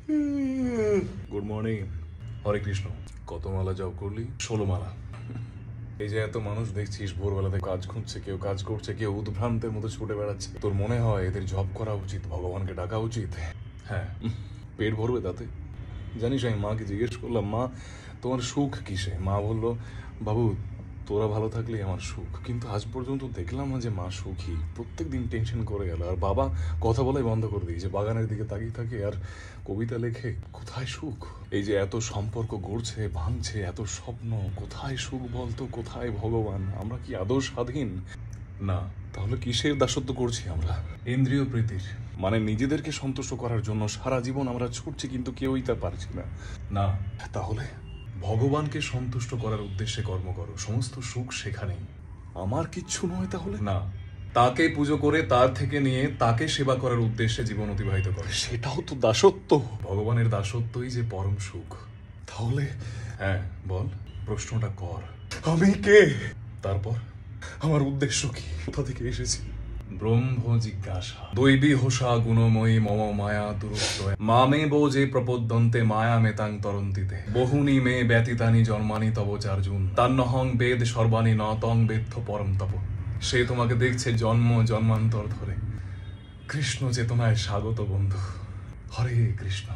Good morning. হরে কৃষ্ণ। কত মালা জপ করলি? 16 মালা। এই যে এত মানুষ দেখছিস ভোরবেলাতে কাজ খুঁজছে, কেউ কাজ করছে, কেউ উদ্ভ্রান্তের মতো ছুটে বেড়াচ্ছে, তোর মনে হয় এদের জব করা উচিত, ভগবানকে ডাকা উচিত? হ্যাঁ, পেট ভরবে তাতে? জানিস, আমি মাকে জিজ্ঞেস করলাম, মা তোমার সুখ কিসে? মা বললো, বাবু তোরা ভালো থাকলেই আমার সুখ। কিন্তু আজ পর্যন্ত দেখলাম না যে মা সুখী। প্রত্যেক দিন টেনশন করে গেল। আর বাবা কথা বলাই বন্ধ করে দিয়েছে, বাগানের দিকে তাকিয়ে থাকে আর কবিতা লেখে। কোথায় সুখ? এই যে এত সম্পর্ক গড়ছে, ভাঙছে, এত স্বপ্ন, কোথায় সুখ বলতো? কোথায় ভগবান? আমরা কি আদৌ স্বাধীন? না। তাহলে কিসের দাসত্ব করছি আমরা? ইন্দ্রিয় প্রীতির, মানে নিজেদেরকে সন্তুষ্ট করার জন্য সারা জীবন আমরা ছুটছি, কিন্তু কেউই তা পারছি না। না, তাহলে ভগবানকে সন্তুষ্ট করার উদ্দেশ্যে কর্ম করো, সমস্ত সুখ সেখানেই। আমার কিচ্ছু নয় তাহলে? না, তাকে পুজো করে তার থেকে নিয়ে তাকে সেবা করার উদ্দেশ্যে জীবন অতিবাহিত করে, সেটাও তো দাসত্ব। ভগবানের দাসত্বই যে পরম সুখ। তাহলে হ্যাঁ বল, প্রশ্নটা কর। আমি কে? তারপর আমার উদ্দেশ্য কি? কোথা থেকে এসেছি? ব্রহ্ম জিজ্ঞাসা দৈবী হোসা গুণময়ী মম মায়া দুরুক্তয় মামে বো যে প্রপদ্যন্তে মায়া মেতাং তরন্তিতে বহুনি মে ব্যতীতানি জন্মানি তব চার্জুন তান্নহং বেদ সর্বাণি ন তং বেত্থ পরম তপ। সে তোমাকে দেখছে জন্ম জন্মান্তর ধরে। কৃষ্ণ চেতনায় স্বাগত বন্ধু। হরে কৃষ্ণ।